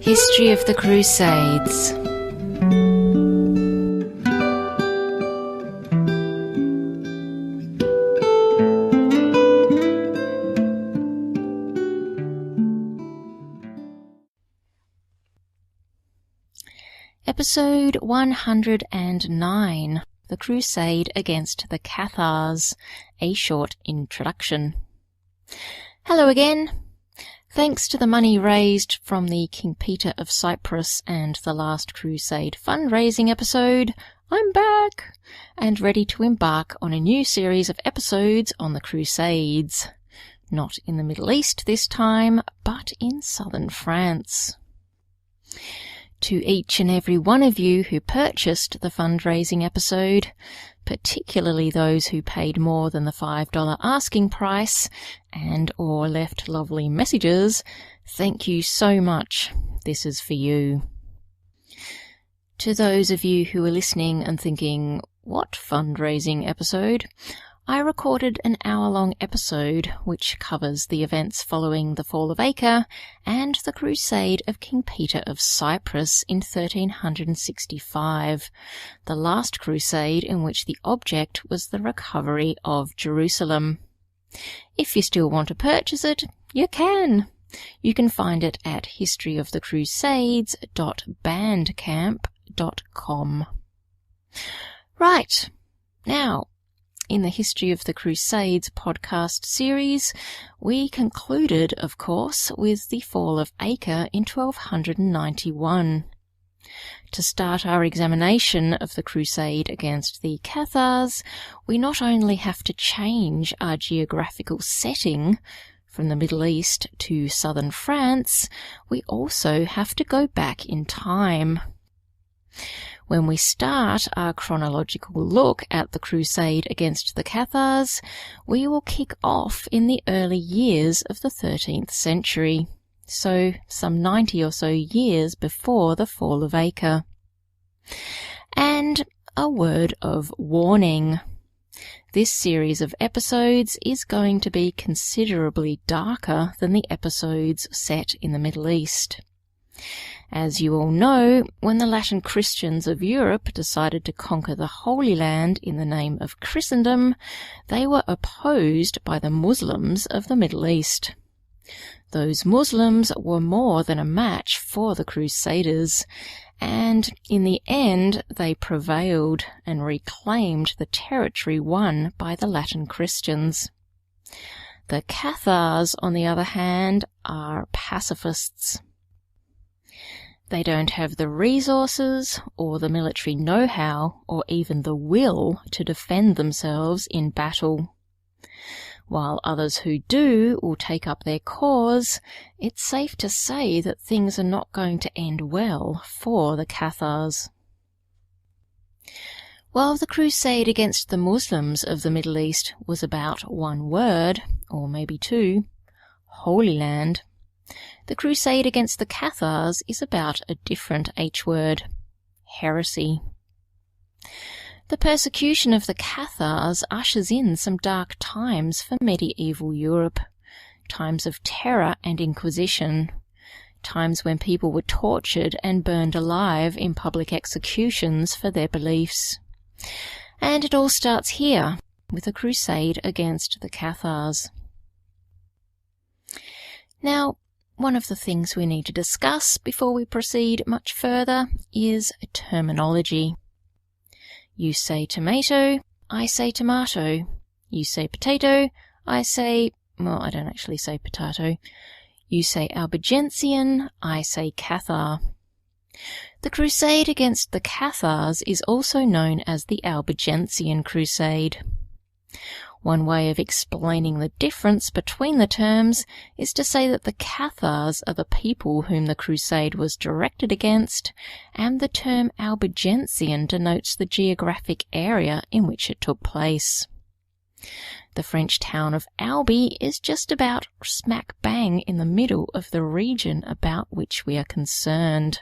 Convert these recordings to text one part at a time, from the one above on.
History of the Crusades. Episode 109, The Crusade against the Cathars, a short introduction. Hello again. Thanks to the money raised from the King Peter of Cyprus and the Last Crusade fundraising episode, I'm back and ready to embark on a new series of episodes on the Crusades. Not in the Middle East this time, but in southern France. To each and every one of you who purchased the fundraising episode, particularly those who paid more than the $5 asking price and or left lovely messages, thank you so much. This is for you. To those of you who are listening and thinking, what fundraising episode? I recorded an hour-long episode which covers the events following the fall of Acre and the Crusade of King Peter of Cyprus in 1365, the last crusade in which the object was the recovery of Jerusalem. If you still want to purchase it, you can. You can find it at historyofthecrusades.bandcamp.com. Right, now, in the History of the Crusades podcast series, we concluded, of course, with the fall of Acre in 1291. To start our examination of the crusade against the Cathars, we not only have to change our geographical setting from the Middle East to southern France, we also have to go back in time. When we start our chronological look at the crusade against the Cathars, we will kick off in the early years of the 13th century, so some 90 or so years before the fall of Acre. And a word of warning. This series of episodes is going to be considerably darker than the episodes set in the Middle East. As you all know, when the Latin Christians of Europe decided to conquer the Holy Land in the name of Christendom, they were opposed by the Muslims of the Middle East. Those Muslims were more than a match for the Crusaders, and in the end they prevailed and reclaimed the territory won by the Latin Christians. The Cathars, on the other hand, are pacifists. They don't have the resources or the military know-how or even the will to defend themselves in battle. While others who do will take up their cause, it's safe to say that things are not going to end well for the Cathars. While the crusade against the Muslims of the Middle East was about one word, or maybe two, Holy Land, the crusade against the Cathars is about a different H-word, heresy. The persecution of the Cathars ushers in some dark times for medieval Europe, times of terror and inquisition, times when people were tortured and burned alive in public executions for their beliefs. And it all starts here, with a crusade against the Cathars. Now, one of the things we need to discuss before we proceed much further is terminology. You say tomato, I say tomato. You say potato, I say, well, I don't actually say potato. You say Albigensian, I say Cathar. The crusade against the Cathars is also known as the Albigensian Crusade. One way of explaining the difference between the terms is to say that the Cathars are the people whom the crusade was directed against, and the term Albigensian denotes the geographic area in which it took place. The French town of Albi is just about smack bang in the middle of the region about which we are concerned,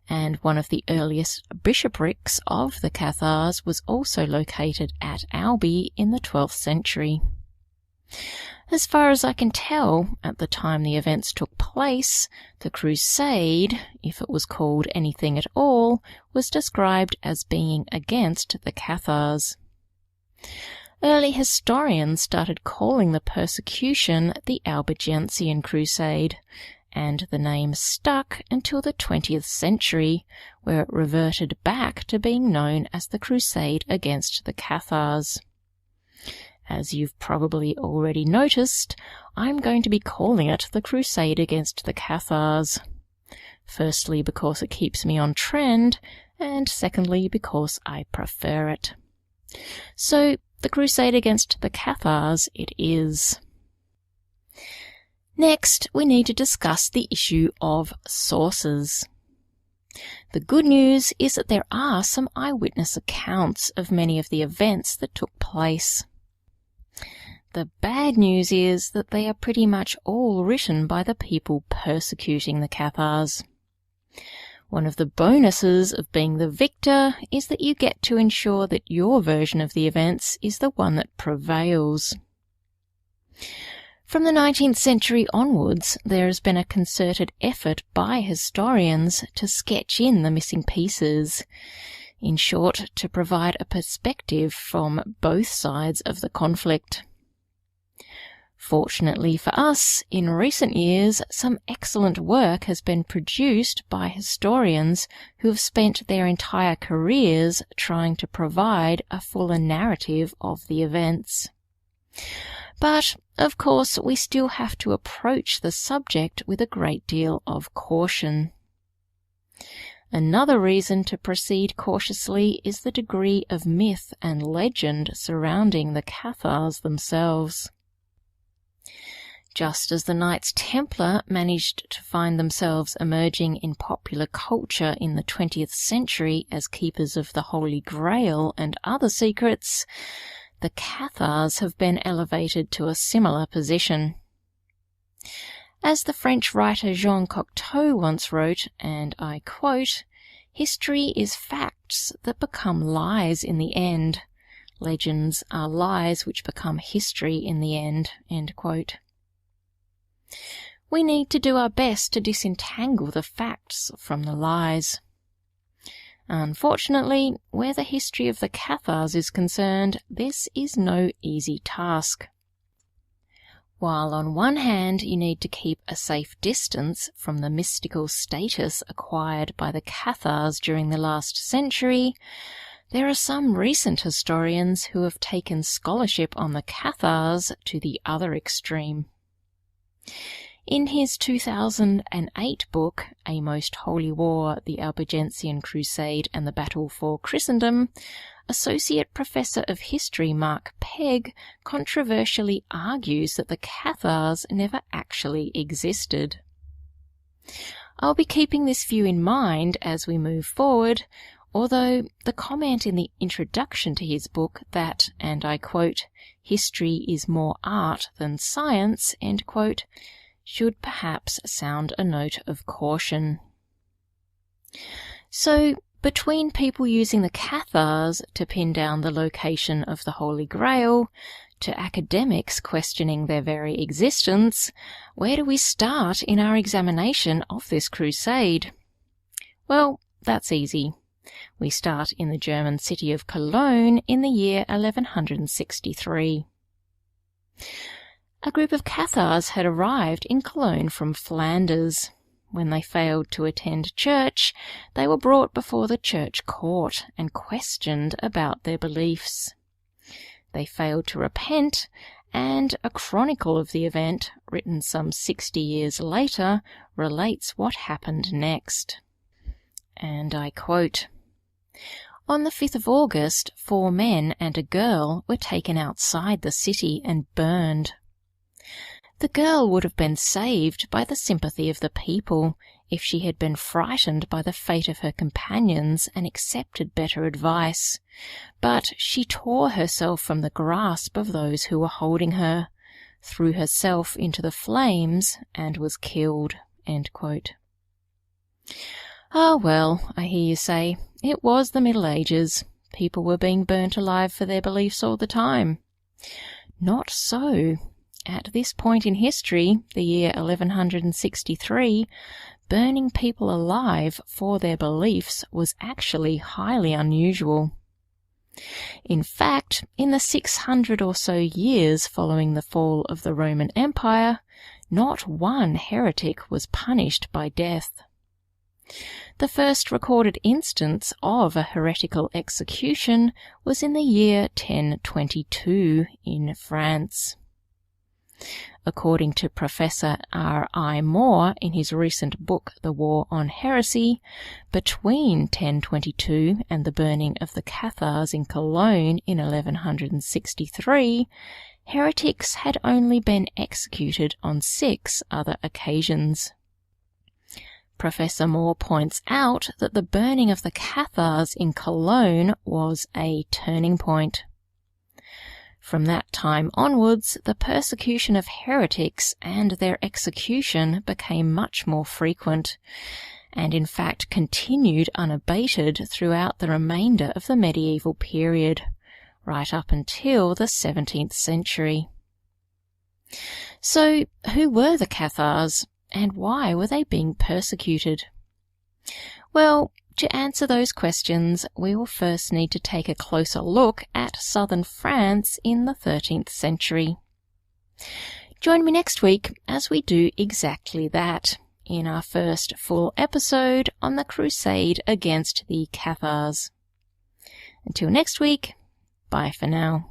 and one of the earliest bishoprics of the Cathars was also located at Albi in the 12th century. As far as I can tell, at the time the events took place, the Crusade, if it was called anything at all, was described as being against the Cathars. Early historians started calling the persecution the Albigensian Crusade, and the name stuck until the 20th century, where it reverted back to being known as the Crusade against the Cathars. As you've probably already noticed, I'm going to be calling it the Crusade against the Cathars. Firstly, because it keeps me on trend, and secondly, because I prefer it. So, the Crusade against the Cathars it is. Next, we need to discuss the issue of sources. The good news is that there are some eyewitness accounts of many of the events that took place. The bad news is that they are pretty much all written by the people persecuting the Cathars. One of the bonuses of being the victor is that you get to ensure that your version of the events is the one that prevails. From the 19th century onwards, there has been a concerted effort by historians to sketch in the missing pieces. In short, to provide a perspective from both sides of the conflict. Fortunately for us, in recent years, some excellent work has been produced by historians who have spent their entire careers trying to provide a fuller narrative of the events. But, of course, we still have to approach the subject with a great deal of caution. Another reason to proceed cautiously is the degree of myth and legend surrounding the Cathars themselves. Just as the Knights Templar managed to find themselves emerging in popular culture in the 20th century as keepers of the Holy Grail and other secrets, the Cathars have been elevated to a similar position. As the French writer Jean Cocteau once wrote, and I quote, "History is facts that become lies in the end. Legends are lies which become history in the end." End quote. We need to do our best to disentangle the facts from the lies. Unfortunately, where the history of the Cathars is concerned, this is no easy task. While on one hand you need to keep a safe distance from the mystical status acquired by the Cathars during the last century, there are some recent historians who have taken scholarship on the Cathars to the other extreme. In his 2008 book, A Most Holy War, The Albigensian Crusade and the Battle for Christendom, Associate Professor of History Mark Pegg controversially argues that the Cathars never actually existed. I'll be keeping this view in mind as we move forward, although the comment in the introduction to his book that, and I quote, "history is more art than science," end quote, should perhaps sound a note of caution. So, between people using the Cathars to pin down the location of the Holy Grail, to academics questioning their very existence, where do we start in our examination of this crusade? Well, that's easy. We start in the German city of Cologne in the year 1163. A group of Cathars had arrived in Cologne from Flanders. When they failed to attend church, they were brought before the church court and questioned about their beliefs. They failed to repent, and a chronicle of the event, written some 60 years later, relates what happened next. And I quote, "On the 5th of August, 4 men and a girl were taken outside the city and burned. The girl would have been saved by the sympathy of the people if she had been frightened by the fate of her companions and accepted better advice, but she tore herself from the grasp of those who were holding her, threw herself into the flames, and was killed." End quote. Ah, well, I hear you say, it was the Middle Ages. People were being burnt alive for their beliefs all the time. Not so. at this point in history, the year 1163, burning people alive for their beliefs was actually highly unusual. In fact, in the 600 or so years following the fall of the Roman Empire, not one heretic was punished by death. The first recorded instance of a heretical execution was in the year 1022 in France. According to Professor R.I. Moore in his recent book The War on Heresy, between 1022 and the burning of the Cathars in Cologne in 1163, heretics had only been executed on 6 other occasions. Professor Moore points out that the burning of the Cathars in Cologne was a turning point. From that time onwards, the persecution of heretics and their execution became much more frequent, and in fact continued unabated throughout the remainder of the medieval period, right up until the 17th century. So, who were the Cathars, and why were they being persecuted? Well, to answer those questions, we will first need to take a closer look at southern France in the 13th century. Join me next week as we do exactly that, in our first full episode on the Crusade against the Cathars. Until next week, bye for now.